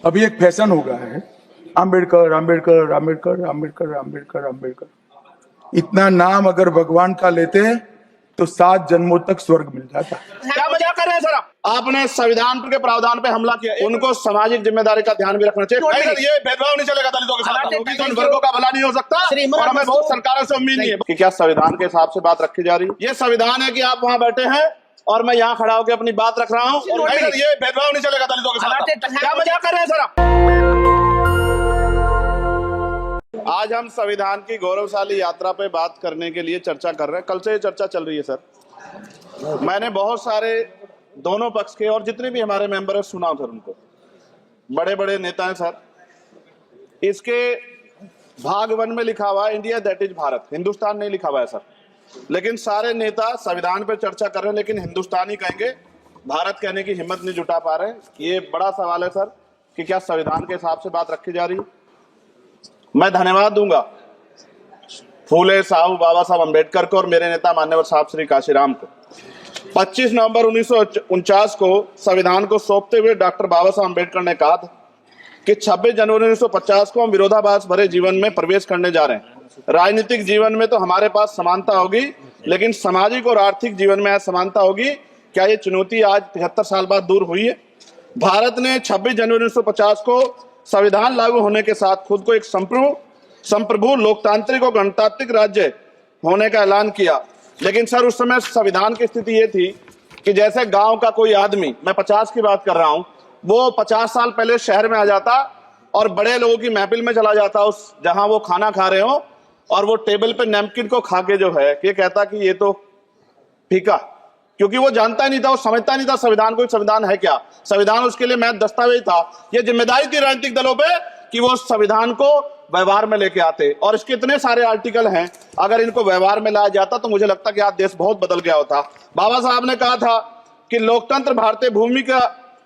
अभी एक फैशन हो गया है, आम्बेडकर आम्बेडकर आम्बेडकर आम्बेडकर आम्बेडकर आम्बेडकर। इतना नाम अगर भगवान का लेते हैं तो 7 जन्मों तक स्वर्ग मिल जाता। क्या मजाक कर रहे हैं सर आपने संविधान के प्रावधान पे हमला किया, उनको सामाजिक जिम्मेदारी का ध्यान भी रखना चाहिए। नहीं सर, ये भेदभाव नहीं चलेगा दलितों के साथ, होगी तो उन वर्गों का भला नहीं हो सकता और हमें बहुत सरकारों से उम्मीद नहीं है कि क्या संविधान के हिसाब से बात रखी जा रही है। ये संविधान है कि आप वहां बैठे हैं और मैं यहाँ खड़ा होकर अपनी बात रख रहा हूँ। नहीं सर, ये भेदभाव नहीं चलेगा दलितों के साथ। क्या मजाक कर रहे हैं सर आप? आज हम संविधान की गौरवशाली यात्रा पे बात करने के लिए चर्चा कर रहे हैं। कल से ये चर्चा चल रही है सर। मैंने बहुत सारे दोनों पक्ष के और जितने भी हमारे मेंबर है सुना सर, उनको बड़े बड़े नेता हैं सर। इसके भाग 1 में लिखा हुआ है India that is Bharat, Hindustan नहीं लिखा हुआ है सर। लेकिन सारे नेता संविधान पे चर्चा कर रहे हैं लेकिन हिंदुस्तान ही कहेंगे, भारत कहने की हिम्मत नहीं जुटा पा रहे हैं। ये बड़ा सवाल है सर कि क्या संविधान के हिसाब से बात रखी जा रही है। मैं धन्यवाद दूंगा फूले साहब बाबा साहब अम्बेडकर को और मेरे नेता मान्यवर साहब श्री काशीराम को। 25 नवंबर 1949 को संविधान को सौंपते हुए डॉक्टर बाबा साहब अम्बेडकर ने कहा था कि 26 जनवरी 1950 को हम विरोधाभास भरे जीवन में प्रवेश करने जा रहे हैं। राजनीतिक जीवन में तो हमारे पास समानता होगी लेकिन सामाजिक और आर्थिक जीवन में असमानता होगी। क्या ये चुनौती आज 75 साल बाद दूर हुई है? भारत ने 26 जनवरी 1950 को संविधान लागू होने के साथ खुद को एक संप्रभु लोकतांत्रिक और गणतांत्रिक राज्य होने का ऐलान किया। लेकिन सर उस समय संविधान की स्थिति ये थी कि जैसे गांव का कोई आदमी, मैं 50 की बात कर रहा हूं, वो 50 साल पहले शहर में आ जाता और बड़े लोगों की महफिल में चला जाता, उस जहां वो खाना खा रहे हो, और वो टेबल पे नैपकिन को खा के जो है ये कहता कि ये तो फीका, क्योंकि वो जानता ही नहीं था, वो समझता नहीं था संविधान को, संविधान है क्या। संविधान उसके लिए महज दस्तावेज था। ये जिम्मेदारी थी राजनीतिक दलों पे कि वो संविधान को व्यवहार में लेके आते। और इसके इतने सारे आर्टिकल हैं, अगर इनको व्यवहार में लाया जाता तो मुझे लगता कि आज देश बहुत बदल गया होता। बाबा साहब ने कहा था कि लोकतंत्र भारतीय भूमि का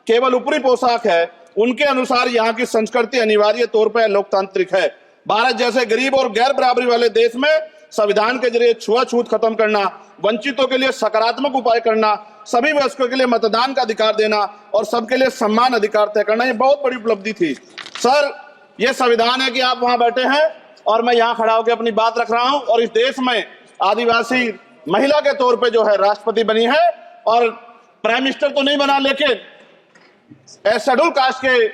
केवल ऊपरी पोशाक है, उनके अनुसार यहाँ की संस्कृति अनिवार्य तौर पर लोकतांत्रिक है। भारत जैसे गरीब और गैर बराबरी वाले देश में संविधान के जरिए छुआछूत खत्म करना, वंचितों के लिए सकारात्मक उपाय करना, सभी वयस्कों के लिए मतदान का अधिकार देना और सबके लिए सम्मान अधिकार तय करना, ये बहुत बड़ी उपलब्धि थी सर। ये संविधान है कि आप वहां बैठे हैं और मैं यहाँ खड़ा होकर अपनी बात रख रहा हूं। और इस देश में आदिवासी महिला के तौर पे जो है राष्ट्रपति बनी है और प्राइम मिनिस्टर तो नहीं बना, लेकिन शेड्यूल कास्ट के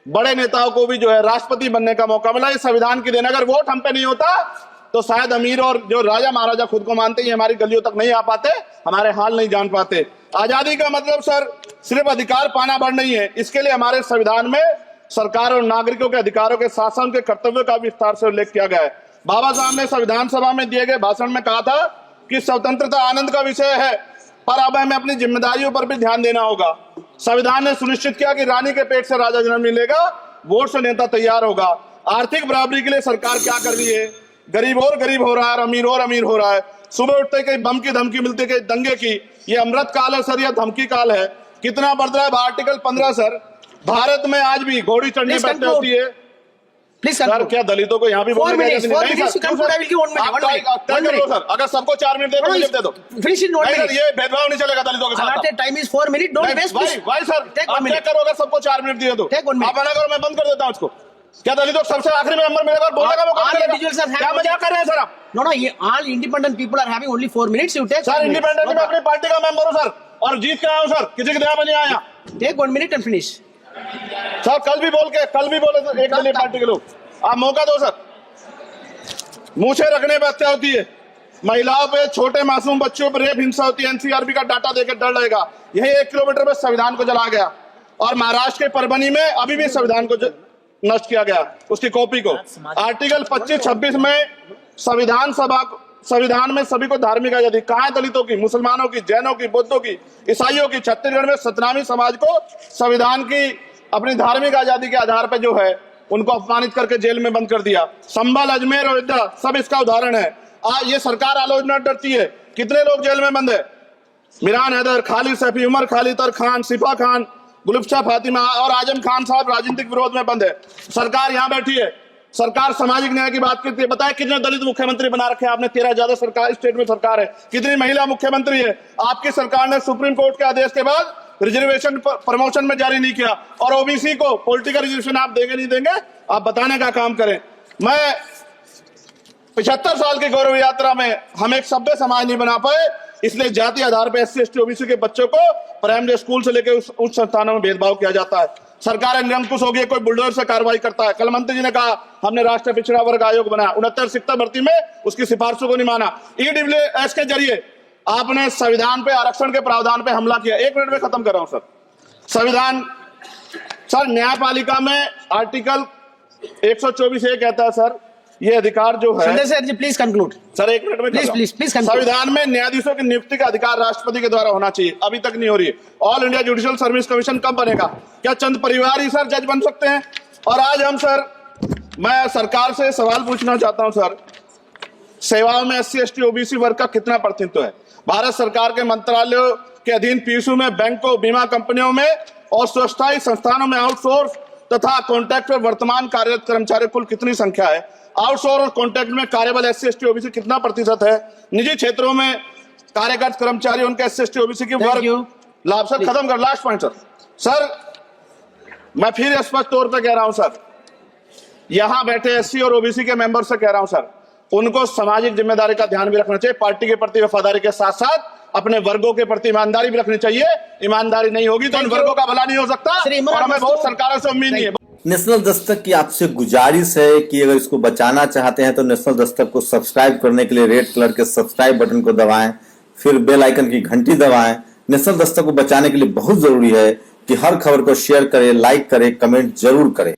बड़े नेताओं को भी जो है राष्ट्रपति बनने का मौका मिला। इस संविधान की देन अगर वोट हम पे नहीं होता तो शायद अमीर और जो राजा महाराजा खुद को मानते हैं हमारी गलियों तक नहीं आ पाते, हमारे हाल नहीं जान पाते। आजादी का मतलब सर सिर्फ अधिकार पाना भर नहीं है, इसके लिए हमारे संविधान में सरकार और नागरिकों के अधिकारों के शासन के कर्तव्यों का विस्तार से उल्लेख किया गया है। बाबा साहब ने संविधान सभा में दिए गए भाषण में कहा था कि स्वतंत्रता आनंद का विषय है पर अब हमें अपनी जिम्मेदारियों पर भी ध्यान देना होगा। संविधान ने सुनिश्चित किया कि रानी के पेट से राजा जन्म नहीं लेगा, वोट से नेता तैयार होगा। आर्थिक बराबरी के लिए सरकार क्या कर रही है? गरीब और गरीब हो रहा है, अमीर और अमीर हो रहा है। सुबह उठते कहीं बम की धमकी मिलती, कहीं दंगे की। ये अमृत काल है सर, यह धमकी काल है। कितना बढ़ रहा है आर्टिकल 15 सर। भारत में आज भी घोड़ी चढ़ने बैठते होती है सर। क्या दलितों को यहाँ भी बोलने का सर? अगर सबको 4 मिनट दे दो, मुझे दे दो। ये भेदभाव नहीं चलेगा दलितों के साथ। Time is 4 minute, don't waste. भाई सर आप क्या करो, अगर सबको 4 मिनट दिए तो आप मना करो, मैं बंद कर देता हूँ इसको। क्या दलितों सबसे आखिरी मेंबर मेरे को बोलने का मौका मिलेगा? क्या मजाक कर रहे हैं सर आप? No, all independent people are having only 4 minutes. You take. Sir independent में अपनी पार्टी का मेंबर हूँ सर और जीत के आया हूँ सर, किसी के दया में नहीं आया। Take 1 minute and finish. Sir कल भी बोले सर एक दलीय पार्टी के लोग, आप मौका दो सर। मूछे रखने पर हत्या होती है, महिलाओं पे, छोटे मासूम बच्चों पर रेप हिंसा होती है। एनसीआरबी का डाटा देकर डर लगेगा। यही 1 किलोमीटर में संविधान को जला गया और महाराष्ट्र के परभनी में अभी भी संविधान को नष्ट किया गया, उसकी कॉपी को। आर्टिकल 25-26 में संविधान में सभी को धार्मिक आजादी। कहाँ है दलितों की, मुसलमानों की, जैनों की, बौद्धों की, ईसाइयों की? छत्तीसगढ़ में सतनामी समाज को संविधान की अपनी धार्मिक आजादी के आधार पर जो है उनको अपमानित करके जेल में बंद कर दिया। संभल, अजमेर, अयोध्या सब इसका उदाहरण है। ये सरकार आलोचना डरती है। कितने लोग जेल में बंद है? मिरान हैदर, खालिद सैफी, उमर खालिद खान, सिफा खान, गुलफ्शा फातिमा और आजम खान साहब राजनीतिक विरोध में बंद है। सरकार यहाँ बैठी है, सरकार सामाजिक न्याय की बात करती है, बताए कितने दलित मुख्यमंत्री बना रखे हैं आपने? 13 ज्यादा सरकार स्टेट में सरकार है, कितनी महिला मुख्यमंत्री है? आपकी सरकार ने सुप्रीम कोर्ट के आदेश के बाद रिजर्वेशन प्रमोशन में जारी नहीं किया, और ओबीसी को पॉलिटिकल रिजर्वेशन आप देंगे नहीं देंगे, आप बताने का काम करें। मैं 75 साल की गौरव यात्रा में हम एक सभ्य समाज नहीं बना पाए, इसलिए जाति आधार पर SC ST OBC के बच्चों को प्राइमरी स्कूल से लेकर उच्च संस्थानों में भेदभाव किया जाता है। सरकार निरंकुश हो गई, कोई बुलडोजर से कार्रवाई करता है। कल मंत्री जी ने कहा हमने राष्ट्रीय पिछड़ा वर्ग आयोग बनाया, 69 शिक्षक भर्ती में उसकी सिफारिशों को नहीं माना। EWS के जरिए आपने संविधान पे आरक्षण के प्रावधान पे हमला किया। 1 मिनट में खत्म कर रहा हूं सर। संविधान सर न्यायपालिका में आर्टिकल 124 ये कहता है सर, ये अधिकार जो है Sanjay sir, please conclude sir, 1 minute में प्लीज संविधान में न्यायाधीशों की नियुक्ति का अधिकार राष्ट्रपति के द्वारा होना चाहिए, अभी तक नहीं हो रही है। All India judicial service commission कब बनेगा? क्या चंद परिवार ही सर जज बन सकते हैं? और आज हम सर, मैं सरकार से सवाल पूछना चाहता हूं सर, सेवाओं में SC ST OBC वर्ग का कितना प्रतिनिधित्व है? भारत सरकार के मंत्रालयों के अधीन PSU में, बैंकों, बीमा कंपनियों में और स्वशासी संस्थानों में आउटसोर्स तथा कॉन्ट्रैक्ट पर वर्तमान कार्यरत कर्मचारियों कुल कितनी संख्या है? आउटसोर्स और कॉन्ट्रैक्ट में कार्यबल SC ST OBC कितना प्रतिशत है? निजी क्षेत्रों में कार्यरत कर्मचारी उनके SC ST OBC की वर्ग लाभ। सर खत्म कर, लास्ट पॉइंट सर, मैं फिर स्पष्ट तौर पर कह रहा हूं सर, यहां बैठे SC और OBC के मेंबर से कह रहा हूं सर, उनको सामाजिक जिम्मेदारी का ध्यान भी रखना चाहिए, पार्टी के प्रति वफादारी के साथ साथ अपने वर्गों के प्रति ईमानदारी भी रखनी चाहिए। ईमानदारी नहीं होगी तो उन वर्गों का भला नहीं हो सकता, और हमें बहुत सरकारों से उम्मीद नहीं है। नेशनल दस्तक की आपसे गुजारिश है कि अगर इसको बचाना चाहते हैं तो नेशनल दस्तक को सब्सक्राइब करने के लिए रेड कलर के सब्सक्राइब बटन को दबाएं, फिर बेल आइकन की घंटी दबाएं। नेशनल दस्तक को बचाने के लिए बहुत जरूरी है कि हर खबर को शेयर करें, लाइक करें, कमेंट जरूर करें।